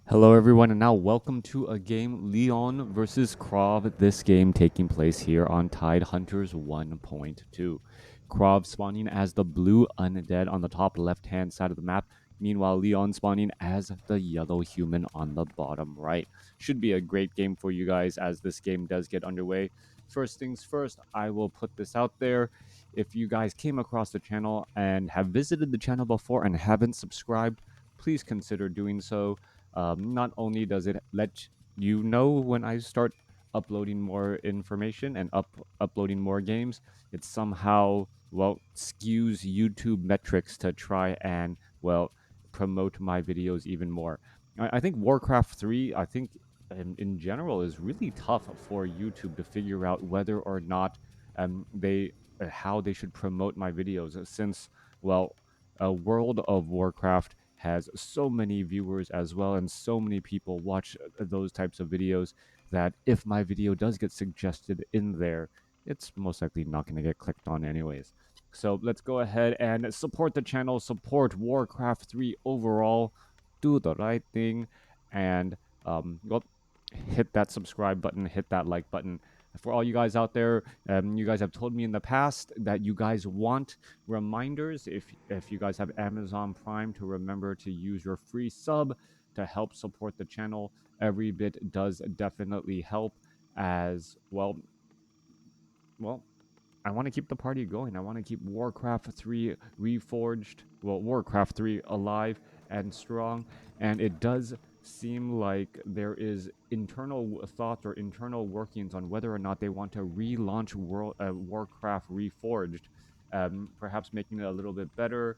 Hello everyone, and now welcome to a game Leon versus KraV. This game taking place here on Tide Hunters 1.2. KraV spawning as the blue undead on the top left-hand side of the map. Meanwhile, Leon spawning as the yellow human on the bottom right. Should be a great game for you guys as this game does get underway. First things first, I will put this out there. If you guys came across the channel and have visited the channel before and haven't subscribed, please consider doing so. Not only does it let you know when I start uploading more information and uploading more games, it somehow skews YouTube metrics to try and promote my videos even more. I think Warcraft 3, I think in general, is really tough for YouTube to figure out whether or not they how they should promote my videos since World of Warcraft has so many viewers as well, and so many people watch those types of videos that if my video does get suggested in there, it's most likely not going to get clicked on anyways. So let's go ahead and support the channel, support Warcraft 3 overall, do the right thing, and hit that subscribe button, hit that like button. For all you guys out there, you guys have told me in the past that you guys want reminders if you guys have Amazon Prime to remember to use your free sub to help support the channel. Every bit does definitely help as well, I want to keep the party going. I want to keep Warcraft 3 reforged, Warcraft 3 alive and strong. And it does seem like there is internal thoughts or internal workings on whether or not they want to relaunch Warcraft Reforged, perhaps making it a little bit better,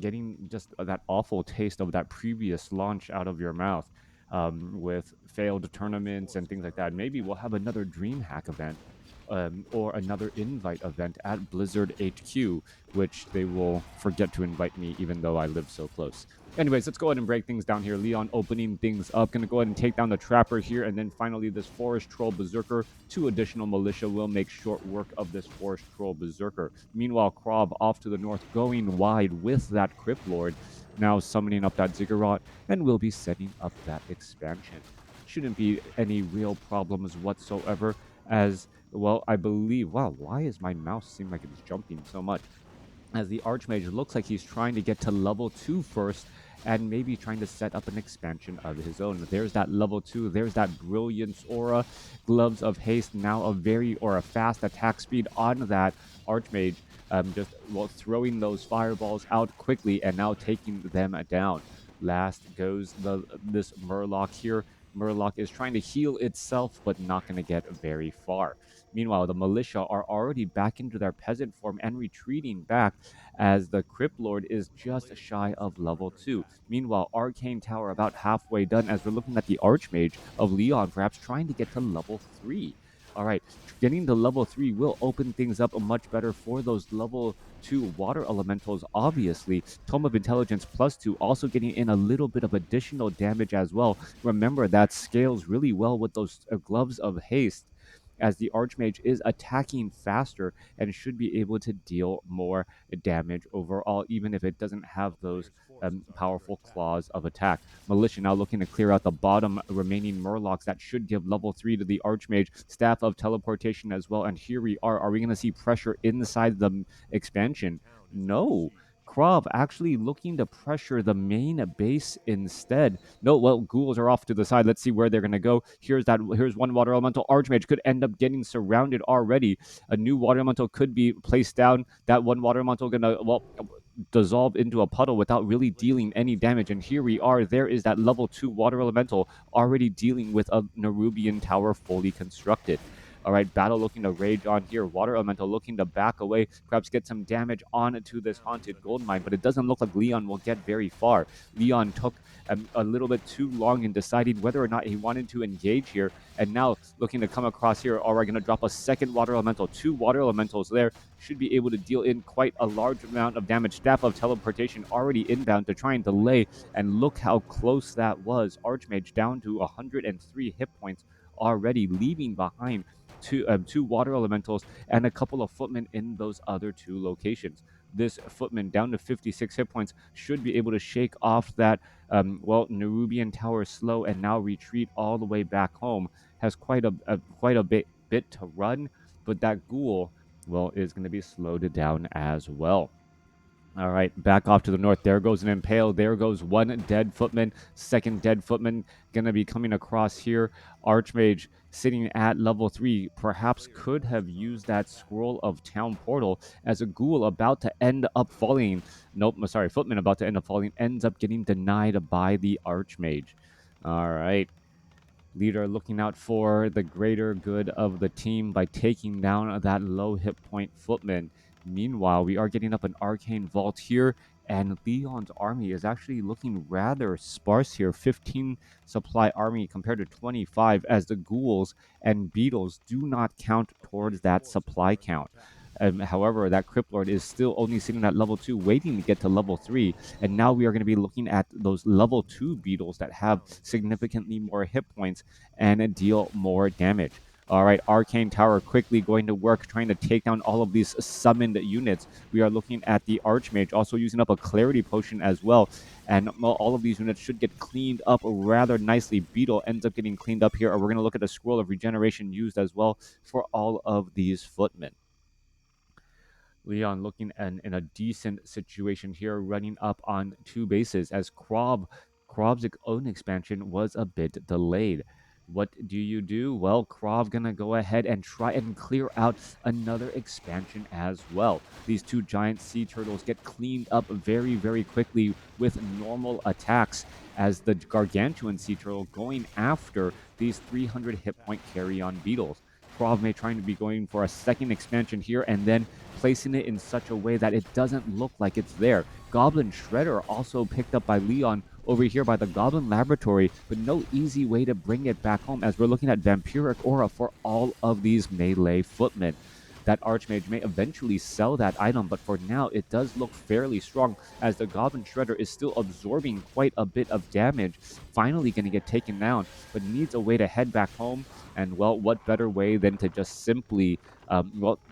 getting just that awful taste of that previous launch out of your mouth. With failed tournaments and things like that. Maybe we'll have another DreamHack event or another invite event at Blizzard HQ, which they will forget to invite me even though I live so close. Anyways, let's go ahead and break things down here. Leon opening things up. Gonna go ahead and take down the Trapper here, and then finally this Forest Troll Berserker. 2 additional militia will make short work of this Forest Troll Berserker. Meanwhile, KraV off to the north, going wide with that Crypt Lord, now summoning up that Ziggurat, and will be setting up that expansion. Shouldn't be any real problems whatsoever, as I believe. Wow, why is my mouse seem like it's jumping so much? As the Archmage looks like he's trying to get to level 2 first, and maybe trying to set up an expansion of his own. There's that level 2, there's that Brilliance Aura, Gloves of Haste, now a fast attack speed on that Archmage, throwing those fireballs out quickly and now taking them down. Last goes this Murloc here. Murloc is trying to heal itself, but not going to get very far. Meanwhile, the militia are already back into their peasant form and retreating back as the Crypt Lord is just shy of level 2. Meanwhile, Arcane Tower about halfway done as we're looking at the Archmage of Leon perhaps trying to get to level 3. All right, getting to level 3 will open things up much better for those level 2 water elementals, obviously. Tome of Intelligence +2 also getting in a little bit of additional damage as well. Remember, that scales really well with those Gloves of Haste, as the Archmage is attacking faster and should be able to deal more damage overall, even if it doesn't have those powerful claws of attack. Militia now looking to clear out the bottom remaining Murlocs. That should give level 3 to the Archmage. Staff of Teleportation as well. And here we are. Are we going to see pressure inside the expansion? No. KraV actually looking to pressure the main base instead. No, ghouls are off to the side. Let's see where they're going to go. Here's one water elemental. Archmage could end up getting surrounded already. A new water elemental could be placed down. That one water elemental going to, dissolve into a puddle without really dealing any damage. And here we are. There is that level 2 water elemental already dealing with a Nerubian tower fully constructed. All right, Battle looking to rage on here. Water Elemental looking to back away, perhaps get some damage onto this Haunted Gold Mine, but it doesn't look like Leon will get very far. Leon took a little bit too long in deciding whether or not he wanted to engage here, and now looking to come across here. Are we going to drop a second Water Elemental? 2 Water Elementals there should be able to deal in quite a large amount of damage. Staff of Teleportation already inbound to try and delay, and look how close that was. Archmage down to 103 hit points already, leaving behind two water elementals and a couple of footmen in those other 2 locations. this footman down to 56 hit points should be able to shake off that, Nerubian tower slow and now retreat all the way back home. Has quite a bit to run, but that ghoul, well, is going to be slowed down as well. All right, back off to the north. There goes an impale. There goes one dead footman. Second dead footman going to be coming across here. Archmage sitting at level 3 perhaps could have used that scroll of town portal as a ghoul about to end up falling. Nope, sorry, footman about to end up falling ends up getting denied by the Archmage. All right. Leader looking out for the greater good of the team by taking down that low hit point footman. Meanwhile, we are getting up an arcane vault here, and Leon's army is actually looking rather sparse here. 15 supply army compared to 25, as the ghouls and beetles do not count towards that supply count. However, that Crypt Lord is still only sitting at level 2, waiting to get to level 3. And now we are going to be looking at those level 2 beetles that have significantly more hit points and deal more damage. All right, Arcane Tower quickly going to work, trying to take down all of these summoned units. We are looking at the Archmage, also using up a Clarity Potion as well. And all of these units should get cleaned up rather nicely. Beetle ends up getting cleaned up here, or we're going to look at a Scroll of Regeneration used as well for all of these footmen. Leon looking in a decent situation here, running up on 2 bases as KraV's own expansion was a bit delayed. What do you do? Well, KraV gonna go ahead and try and clear out another expansion as well. These 2 giant sea turtles get cleaned up very, very quickly with normal attacks, as the gargantuan sea turtle going after these 300 hit point carry-on beetles. KraV may trying to be going for a second expansion here and then placing it in such a way that it doesn't look like it's there. Goblin Shredder also picked up by Leon over here by the Goblin Laboratory, but no easy way to bring it back home, as we're looking at Vampiric Aura for all of these melee footmen. That Archmage may eventually sell that item, but for now it does look fairly strong, as the Goblin Shredder is still absorbing quite a bit of damage, finally going to get taken down, but needs a way to head back home. And, well, what better way than to just simply,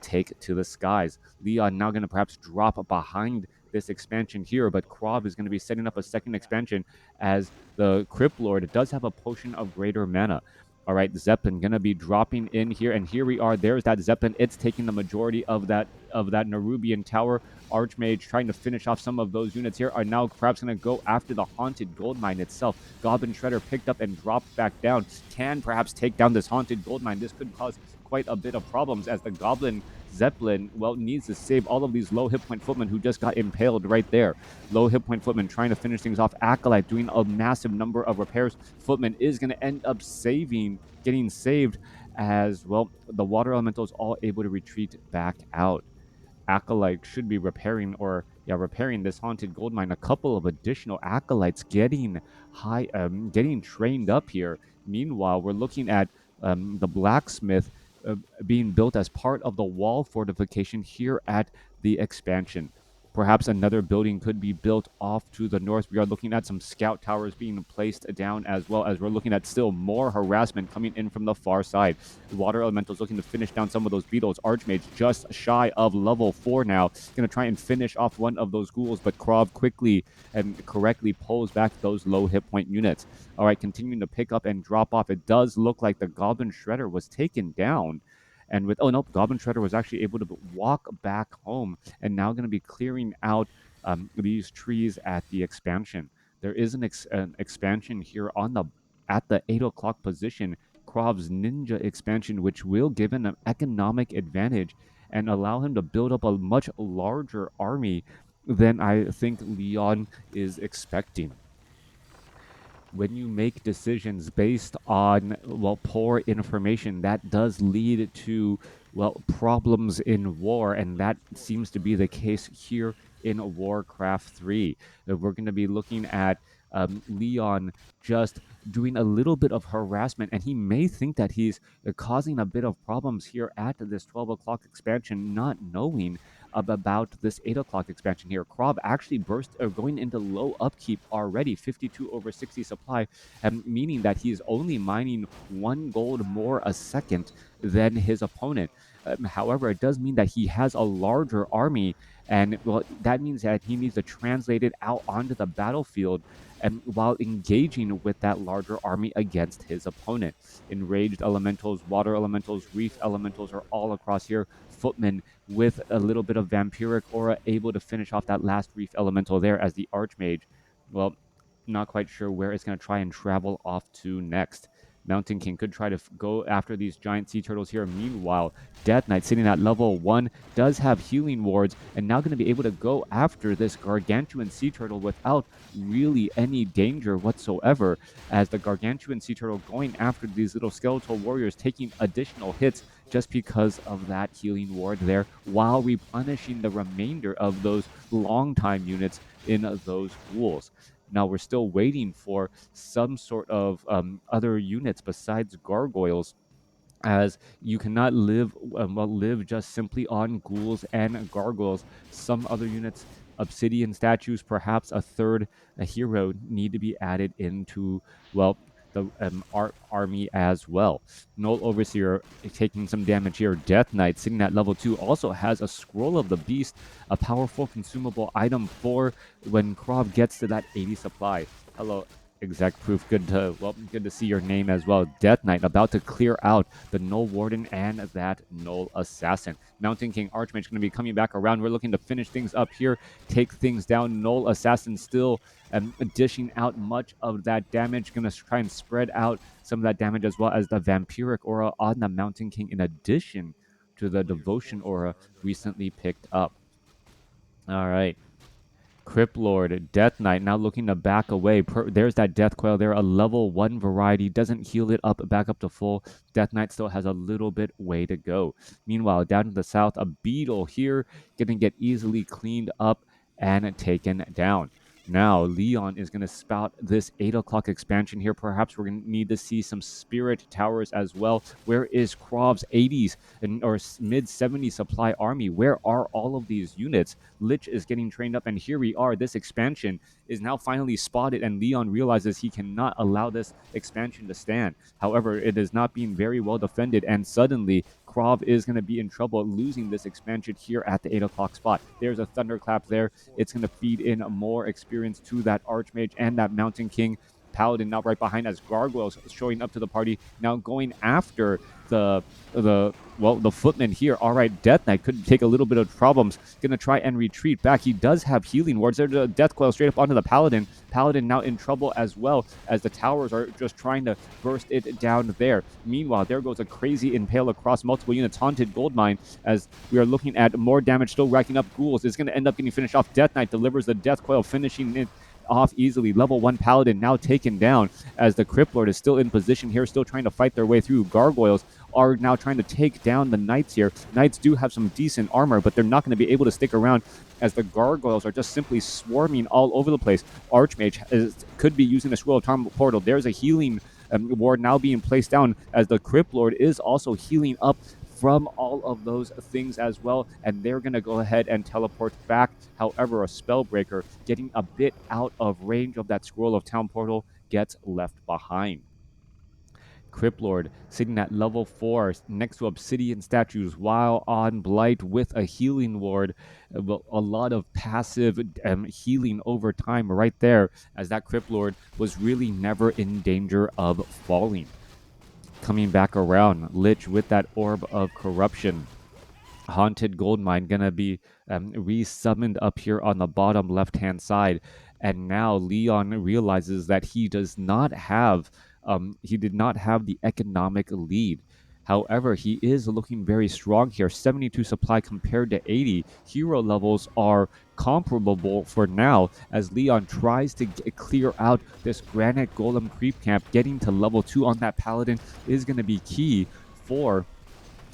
take to the skies. Leon now going to perhaps drop behind this expansion here, but KraV is going to be setting up a second expansion, as the Crypt Lord does have a potion of greater mana. All right, Zeppelin going to be dropping in here, and here we are. There's that Zeppelin. It's taking the majority of that Nerubian tower. Archmage trying to finish off some of those units here are now perhaps going to go after the Haunted Gold Mine itself. Goblin Shredder picked up and dropped back down. Can perhaps take down this Haunted Gold Mine. This could cause quite a bit of problems, as the Goblin Zeppelin, well, needs to save all of these low hit point footmen who just got impaled right there. Low hit point footman trying to finish things off. Acolyte doing a massive number of repairs. Footman is going to end up getting saved, as, well, the water elementals all able to retreat back out. Acolyte should be repairing this haunted gold mine. A couple of additional acolytes getting trained up here. Meanwhile, we're looking at the blacksmith being built as part of the wall fortification here at the expansion. Perhaps another building could be built off to the north. We are looking at some scout towers being placed down, as well as we're looking at still more harassment coming in from the far side. The water elementals looking to finish down some of those beetles. Archmage just shy of level 4 now. Going to try and finish off one of those ghouls, but KraV quickly and correctly pulls back those low hit point units. All right, continuing to pick up and drop off. It does look like the Goblin Shredder was taken down. And with, oh nope, Goblin Shredder was actually able to walk back home, and now going to be clearing out these trees at the expansion. There is an expansion here at the 8 o'clock position, KraV's Ninja expansion, which will give him an economic advantage and allow him to build up a much larger army than I think Leon is expecting. When you make decisions based on, well, poor information, that does lead to, well, problems in war, and that seems to be the case here in WarCraft 3. We're going to be looking at Leon just doing a little bit of harassment, and he may think that he's causing a bit of problems here at this 12 o'clock expansion, not knowing about this 8 o'clock expansion here. KraV actually going into low upkeep already, 52 over 60 supply, meaning that he's only mining 1 gold more a second than his opponent. However, it does mean that he has a larger army, And well, that means that he needs to translate it out onto the battlefield and while engaging with that larger army against his opponent. Enraged elementals, water elementals, reef elementals are all across here. Footmen with a little bit of vampiric aura able to finish off that last reef elemental there as the Archmage, well, not quite sure where it's going to try and travel off to next. Mountain King could try to go after these giant sea turtles here. Meanwhile, Death Knight sitting at level 1 does have healing wards and now going to be able to go after this gargantuan sea turtle without really any danger whatsoever, as the gargantuan sea turtle going after these little skeletal warriors taking additional hits just because of that healing ward there, while replenishing the remainder of those long time units in those ghouls. Now we're still waiting for some sort of other units besides gargoyles, as you cannot live just simply on ghouls and gargoyles. Some other units, obsidian statues, perhaps a hero, need to be added into, well, the army as well. Null Overseer taking some damage here. Death Knight sitting at level 2 also has a Scroll of the Beast, a powerful consumable item for when KraV gets to that 80 supply. Hello, Exact Proof. Good to see your name as well. Death Knight about to clear out the Null Warden and that Null Assassin. Mountain King Archmage going to be coming back around. We're looking to finish things up here, take things down. Null Assassin still dishing out much of that damage. Going to try and spread out some of that damage, as well as the Vampiric Aura on the Mountain King, in addition to the Devotion Aura recently picked up. All right. Crypt Lord, Death Knight now looking to back away. There's that Death Coil there, a level 1 variety. Doesn't heal it up back up to full. Death Knight still has a little bit way to go. Meanwhile, down to the south, a Beetle here going to get easily cleaned up and taken down. Now, Leon is going to spout this 8 o'clock expansion here. Perhaps we're going to need to see some Spirit Towers as well. Where is KraV's 80s or mid 70 supply army? Where are all of these units? Lich is getting trained up, and here we are. This expansion is now finally spotted, and Leon realizes he cannot allow this expansion to stand. However, it is not being very well defended, and suddenly KraV is going to be in trouble losing this expansion here at the 8 o'clock spot. There's a Thunderclap there. It's going to feed in more experience to that Archmage and that Mountain King. Paladin now right behind as Gargoyles showing up to the party, now going after the footman here. All right, Death Knight could take a little bit of problems. Gonna try and retreat back. He does have healing wards. There's a Death Coil straight up onto the Paladin. Paladin now in trouble as well, as the towers are just trying to burst it down there. Meanwhile, there goes a crazy impale across multiple units. Haunted Goldmine, as we are looking at more damage still racking up ghouls. It's going to end up getting finished off. Death Knight delivers the Death Coil, finishing it off easily. Level 1 Paladin now taken down, as the Crypt Lord is still in position here, still trying to fight their way through. Gargoyles are now trying to take down the Knights here. Knights do have some decent armor, but they're not going to be able to stick around, as the Gargoyles are just simply swarming all over the place. Archmage could be using the Scroll of Time Portal. There's a healing ward now being placed down, as the Crypt Lord is also healing up from all of those things as well, and they're going to go ahead and teleport back. However, a Spellbreaker getting a bit out of range of that Scroll of Town Portal gets left behind. Crypt Lord sitting at level 4 next to obsidian statues while on Blight with a healing ward. A lot of passive healing over time right there, as that Crypt Lord was really never in danger of falling. Coming back around, Lich with that Orb of Corruption. Haunted Goldmine gonna be resummoned up here on the bottom left-hand side, and now Leon realizes that he did not have the economic lead. However, he is looking very strong here. 72 supply compared to 80. Hero levels are comparable for now, as Leon tries to clear out this Granite Golem creep camp. Getting to level 2 on that Paladin is going to be key for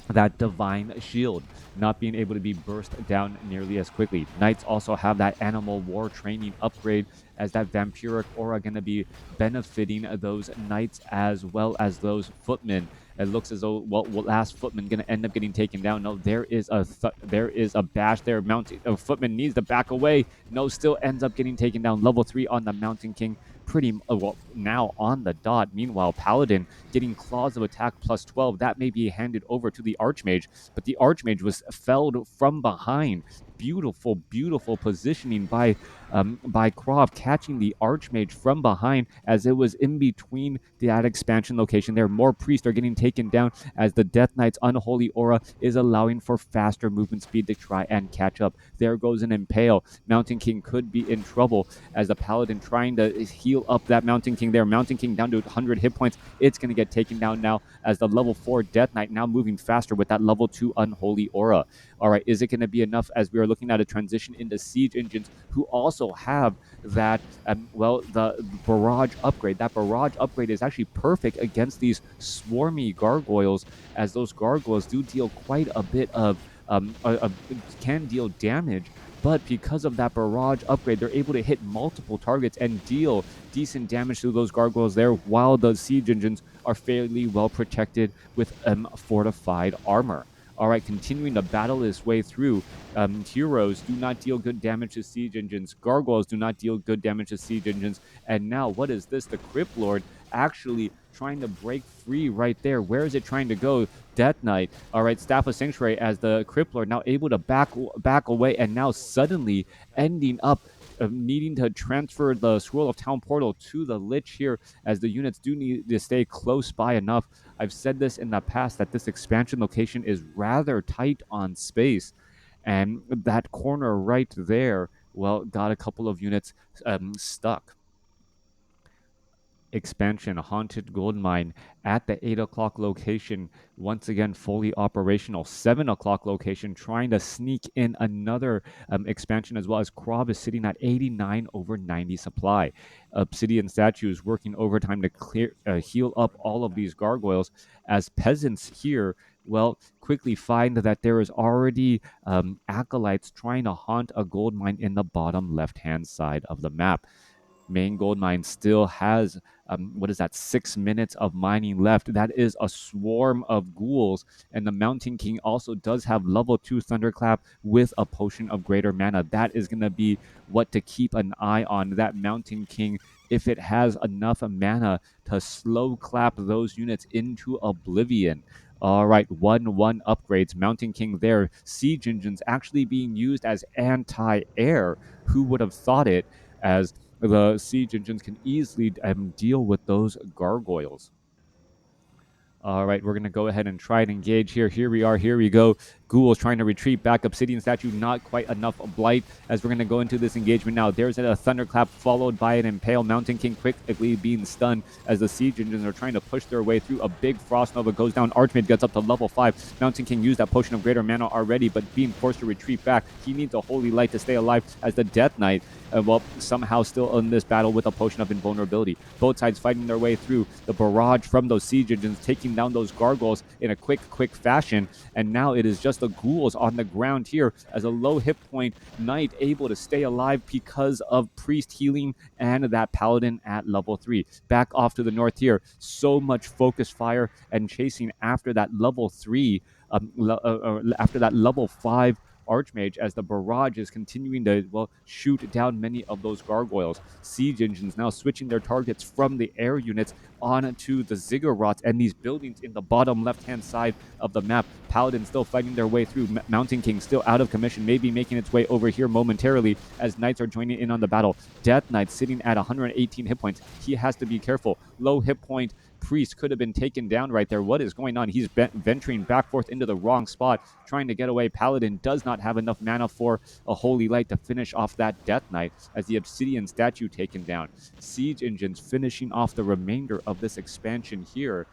that Divine Shield not being able to be burst down nearly as quickly. Knights also have that Animal War training upgrade, as that Vampiric Aura going to be benefiting those Knights as well as those Footmen. It looks as though, last Footman going to end up getting taken down. No, there is a bash there. Footman needs to back away. No, still ends up getting taken down. Level 3 on the Mountain King. Pretty now on the dot. Meanwhile, Paladin getting Claws of Attack plus 12. That may be handed over to the Archmage, but the Archmage was felled from behind. beautiful, beautiful positioning by KraV, catching the Archmage from behind as it was in between that expansion location there. More priests are getting taken down as the Death Knight's Unholy Aura is allowing for faster movement speed to try and catch up. There goes an Impale. Mountain King could be in trouble as the Paladin trying to heal up that Mountain King there. Mountain King down to 100 hit points. It's going to get taken down now as the level 4 Death Knight now moving faster with that level 2 Unholy Aura. All right, is it going to be enough as we are looking at a transition into Siege Engines who also have that, the barrage upgrade. That barrage upgrade is actually perfect against these swarmy gargoyles, as those gargoyles do deal quite a bit of, can deal damage. But because of that barrage upgrade, they're able to hit multiple targets and deal decent damage to those gargoyles there, while the siege engines are fairly well protected with fortified armor. All right, continuing to battle his way through. Heroes do not deal good damage to siege engines. Gargoyles do not deal good damage to siege engines. And now, what is this? The Crypt Lord actually trying to break free right there. Where is it trying to go? Death Knight. All right, Staff of Sanctuary as the Crypt Lord now able to back away, and now suddenly ending up needing to transfer the Scroll of Town Portal to the Lich here, as the units do need to stay close by enough. I've said this in the past that this expansion location is rather tight on space, and that corner right there, well, got a couple of units stuck. Expansion Haunted Gold Mine at the 8 o'clock location, once again fully operational. 7 o'clock location trying to sneak in another expansion, as well as KraV is sitting at 89 over 90 supply. Obsidian statues working overtime to heal up all of these gargoyles, as peasants here, well, quickly find that there is already acolytes trying to haunt a gold mine in the bottom left hand side of the map. Main gold mine still has 6 minutes of mining left. That is a swarm of ghouls, and the Mountain King also does have level 2 Thunderclap with a potion of greater mana. That is going to be what to keep an eye on. That Mountain King, if it has enough mana to slow clap those units into oblivion. All right, 1-1 upgrades. Mountain King there. Siege engines actually being used as anti-air. Who would have thought it? As the siege engines can easily deal with those gargoyles. All right, we're going to go ahead and try and engage here. Here we are. Here we go. Ghouls trying to retreat back. Obsidian statue, not quite enough blight, as we're going to go into this engagement now. There's a thunderclap followed by an impale. Mountain King quickly being stunned as the siege engines are trying to push their way through. A big frost nova goes down. Archmage gets up to level 5. Mountain King used that potion of greater mana already, but being forced to retreat back. He needs a holy light to stay alive, as the Death Knight, somehow still in this battle with a potion of invulnerability. Both sides fighting their way through. The barrage from those siege engines taking down those gargoyles in a quick fashion, and now it is just the ghouls on the ground here, as a low hit point knight able to stay alive because of priest healing and that paladin at level 3. Back off to the north here, so much focus fire and chasing after that level 3, after that level 5 Archmage, as the barrage is continuing to, shoot down many of those gargoyles. Siege engines now switching their targets from the air units onto the ziggurats and these buildings in the bottom left-hand side of the map. Paladin still fighting their way through. Mountain King still out of commission, maybe making its way over here momentarily as Knights are joining in on the battle. Death Knight sitting at 118 hit points. He has to be careful. Low hit point Priest could have been taken down right there. What is going on? He's venturing back forth into the wrong spot, trying to get away. Paladin does not have enough mana for a Holy Light to finish off that Death Knight, as the Obsidian statue taken down. Siege engines finishing off the remainder of this expansion here,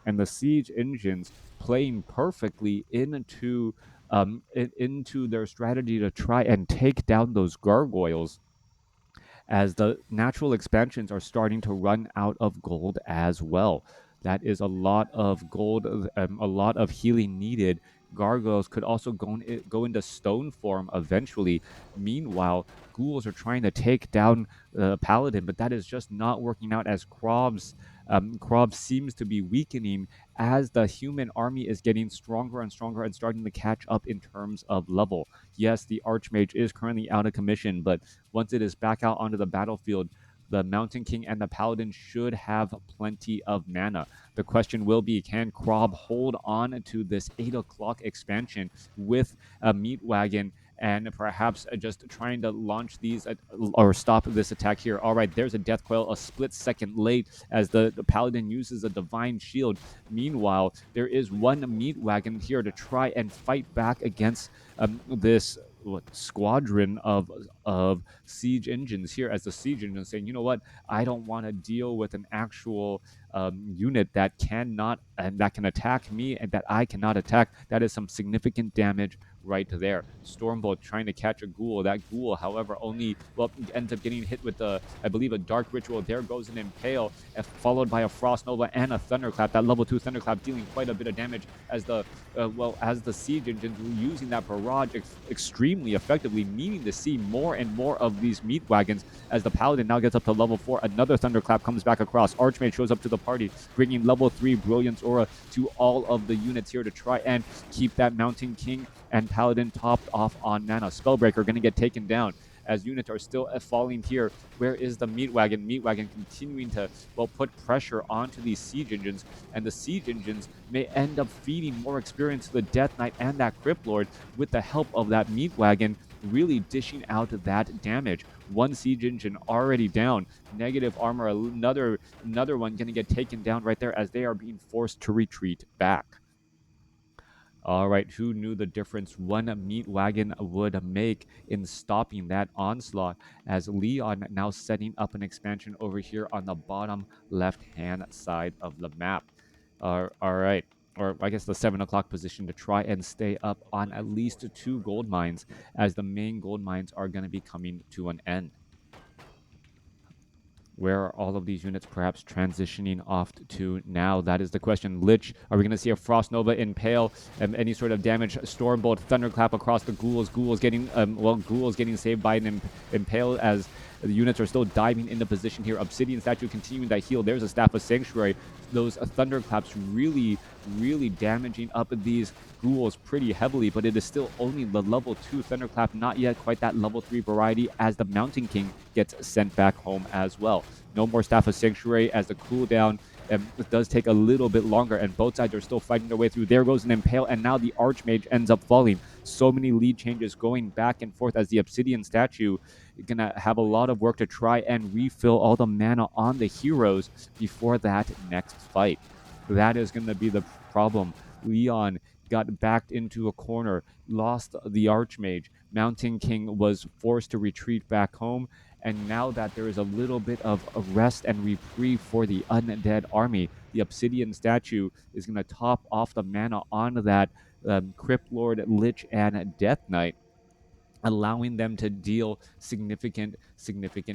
and the Siege engines playing perfectly into their strategy to try and take down those gargoyles, as the natural expansions are starting to run out of gold as well. That is a lot of gold, a lot of healing needed. Gargoyles could also go into stone form eventually. Meanwhile, ghouls are trying to take down Paladin, but that is just not working out, as KraV seems to be weakening as the human army is getting stronger and stronger and starting to catch up in terms of level. Yes, the Archmage is currently out of commission, but once it is back out onto the battlefield, the Mountain King and the Paladin should have plenty of mana. The question will be, can KraV hold on to this 8 o'clock expansion with a meat wagon and perhaps just trying to launch these or stop this attack here. All right, there's a Death Coil a split second late as the Paladin uses a Divine Shield. Meanwhile, there is one Meat Wagon here to try and fight back against this squadron of siege engines here, as the siege engine saying, you know what, I don't want to deal with an actual unit that cannot and that can attack me and that I cannot attack. That is some significant damage right there. Stormbolt trying to catch a ghoul. That ghoul, however, only ends up getting hit with I believe, a Dark Ritual. There goes an Impale, followed by a Frost Nova and a Thunderclap. That level 2 Thunderclap dealing quite a bit of damage as the siege engines using that barrage extremely effectively, needing to see more and more of these meat wagons as the Paladin now gets up to level 4. Another Thunderclap comes back across. Archmage shows up to the party, bringing level 3 Brilliance Aura to all of the units here to try and keep that Mountain King and Paladin topped off on mana. Spellbreaker going to get taken down as units are still falling here. Where is the Meat Wagon? Meat Wagon continuing to, put pressure onto these siege engines, and the siege engines may end up feeding more experience to the Death Knight and that Crypt Lord with the help of that Meat Wagon really dishing out that damage. One siege engine already down. Negative armor, another one going to get taken down right there as they are being forced to retreat back. All right, who knew the difference one Meat Wagon would make in stopping that onslaught, as Leon now setting up an expansion over here on the bottom left-hand side of the map. All right, or I guess the 7 o'clock position to try and stay up on at least 2 gold mines, as the main gold mines are going to be coming to an end. Where are all of these units perhaps transitioning off to now? That is the question. Lich, are we going to see a Frost Nova Impale? Any sort of damage? Stormbolt, Thunderclap across the ghouls. Ghouls getting, ghouls getting saved by an Impale as the units are still diving into position here. Obsidian Statue continuing to heal. There's a Staff of Sanctuary. Those Thunderclaps really damaging up these ghouls pretty heavily, but it is still only the level 2 Thunderclap, not yet quite that level 3 variety, as the Mountain King gets sent back home as well. No more Staff of Sanctuary as the cooldown it does take a little bit longer, and both sides are still fighting their way through. There goes an Impale, and now the Archmage ends up falling. So many lead changes going back and forth as the Obsidian Statue is going to have a lot of work to try and refill all the mana on the heroes before that next fight. That is going to be the problem. Leon got backed into a corner, lost the Archmage. Mountain King was forced to retreat back home, and now that there is a little bit of a rest and reprieve for the undead army, the Obsidian Statue is going to top off the mana on that Crypt Lord, Lich, and Death Knight, allowing them to deal significant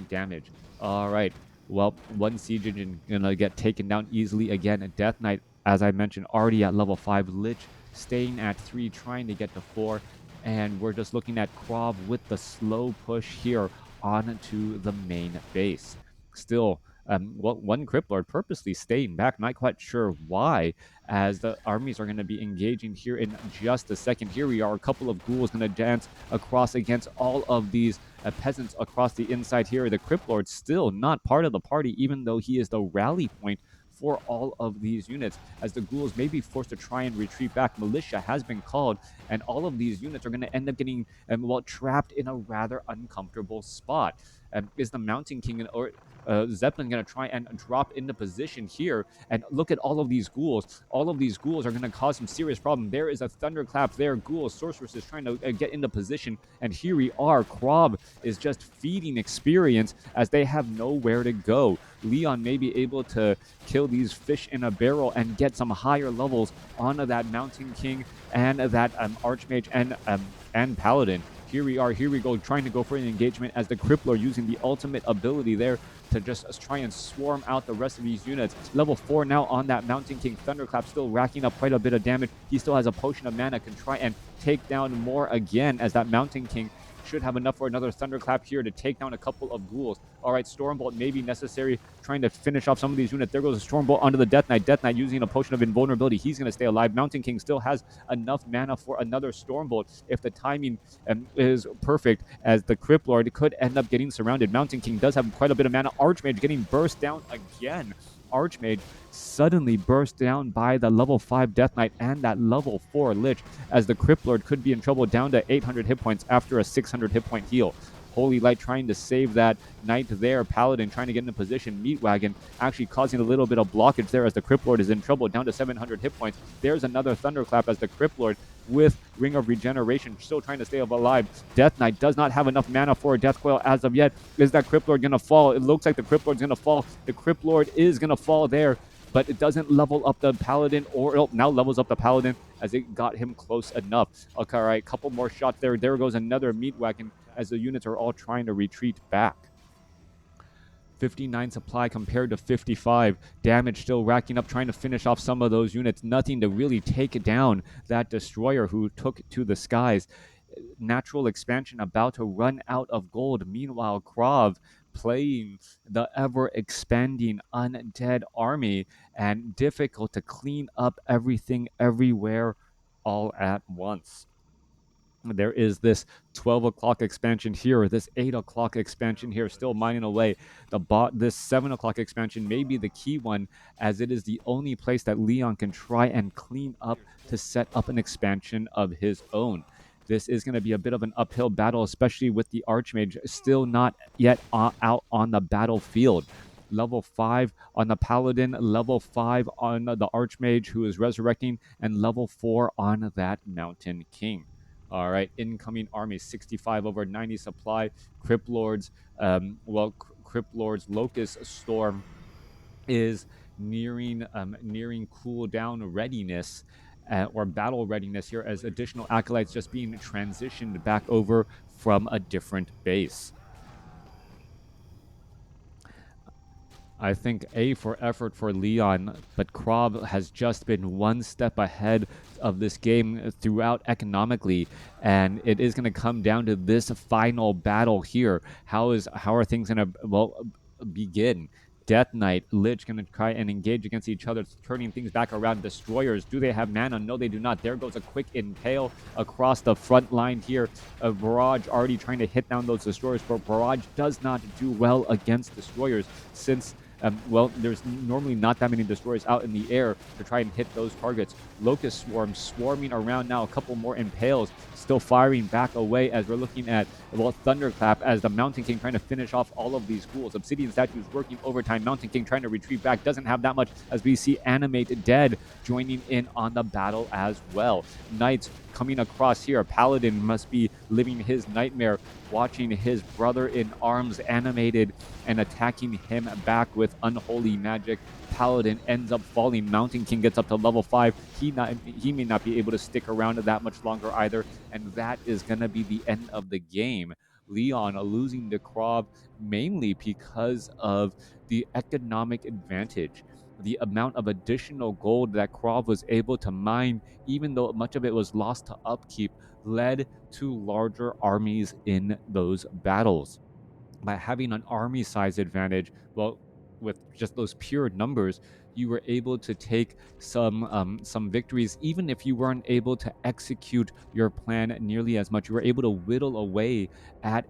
damage. All right. Well, one siege engine gonna get taken down easily again. Death Knight, as I mentioned, already at level 5. Lich staying at 3, trying to get to 4. And we're just looking at KraV with the slow push here onto the main base. Still, one Crypt Lord purposely staying back, not quite sure why, as the armies are going to be engaging here in just a second. Here we are, a couple of ghouls going to dance across against all of these peasants across the inside here. The Crypt Lord still not part of the party, even though he is the rally point for all of these units, as the ghouls may be forced to try and retreat back. Militia has been called, and all of these units are going to end up getting trapped in a rather uncomfortable spot. Is the Mountain King or Zeppelin going to try and drop into position here? And look at all of these ghouls. All of these ghouls are going to cause some serious problem. There is a Thunderclap there. Ghouls, sorceresses trying to get into position. And here we are. KraV is just feeding experience as they have nowhere to go. Leon may be able to kill these fish in a barrel and get some higher levels onto that Mountain King and that Archmage and Paladin. Here we are, here we go, trying to go for an engagement as the Crypt Lord using the ultimate ability there to just try and swarm out the rest of these units. Level 4 now on that Mountain King. Thunderclap still racking up quite a bit of damage. He still has a potion of mana, can try and take down more again, as that Mountain King should have enough for another Thunderclap here to take down a couple of ghouls. All right, Stormbolt may be necessary, trying to finish off some of these units. There goes a Stormbolt onto the Death Knight. Death Knight using a potion of invulnerability. He's going to stay alive. Mountain King still has enough mana for another Stormbolt if the timing is perfect, as the Crypt Lord could end up getting surrounded. Mountain King does have quite a bit of mana. Archmage getting burst down again. Archmage suddenly burst down by the level 5 Death Knight and that level 4 Lich, as the Crypt Lord could be in trouble, down to 800 hit points after a 600 hit point heal. Holy Light trying to save that Knight there. Paladin trying to get into position. Meatwagon actually causing a little bit of blockage there as the Crypt Lord is in trouble, down to 700 hit points. There's another Thunderclap as the Crypt Lord with Ring of Regeneration still trying to stay alive. Death Knight does not have enough mana for a Death Coil as of yet. Is that Crypt Lord going to fall? It looks like the Crypt Lord's going to fall. The Crypt Lord is going to fall there, but it doesn't level up the Paladin, or now levels up the Paladin as it got him close enough. Okay, all right, couple more shots there. There goes another Meat Wagon as the units are all trying to retreat back. 59 supply compared to 55. Damage still racking up, trying to finish off some of those units. Nothing to really take down that destroyer who took to the skies. Natural expansion about to run out of gold. Meanwhile, KraV playing the ever-expanding undead army, and difficult to clean up everything everywhere all at once. There is this 12 o'clock expansion here, this 8 o'clock expansion here, still mining away. This 7 o'clock expansion may be the key one, as it is the only place that Leon can try and clean up to set up an expansion of his own. This is going to be a bit of an uphill battle, especially with the Archmage still not yet out on the battlefield. Level 5 on the Paladin, level 5 on the Archmage who is resurrecting, and level 4 on that Mountain King. All right, incoming army, 65 over 90 supply. Crypt Lords, Crypt Lords Locust Storm is nearing cooldown readiness, or battle readiness here, as additional acolytes just being transitioned back over from a different base. I think A for effort for Leon, but KraV has just been one step ahead of this game throughout economically, and it is going to come down to this final battle here. How are things going to begin? Death Knight, Lich going to try and engage against each other, turning things back around. Destroyers, do they have mana? No, they do not. There goes a quick impale across the front line here. Barrage already trying to hit down those destroyers, but Barrage does not do well against destroyers, since there's normally not that many destroyers out in the air to try and hit those targets. Locust Swarm swarming around now, a couple more impales, still firing back away as we're looking at, Thunderclap as the Mountain King trying to finish off all of these ghouls. Obsidian Statues working overtime. Mountain King trying to retreat back, doesn't have that much, as we see Animate Dead joining in on the battle as well. Knights coming across here. Paladin must be living his nightmare, watching his brother in arms animated and attacking him back with unholy magic. Paladin ends up falling. Mountain King gets up to level 5. He may not be able to stick around that much longer either, and that is going to be the end of the game. Leon losing to KraV mainly because of the economic advantage. The amount of additional gold that KraV was able to mine, even though much of it was lost to upkeep, led to larger armies in those battles. By having an army size advantage, with just those pure numbers, you were able to take some victories. Even if you weren't able to execute your plan nearly as much, you were able to whittle away at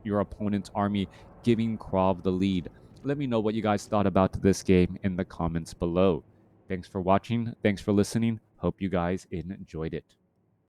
your opponent's army, giving KraV the lead. Let me know what you guys thought about this game in the comments below. Thanks for watching. Thanks for listening. Hope you guys enjoyed it.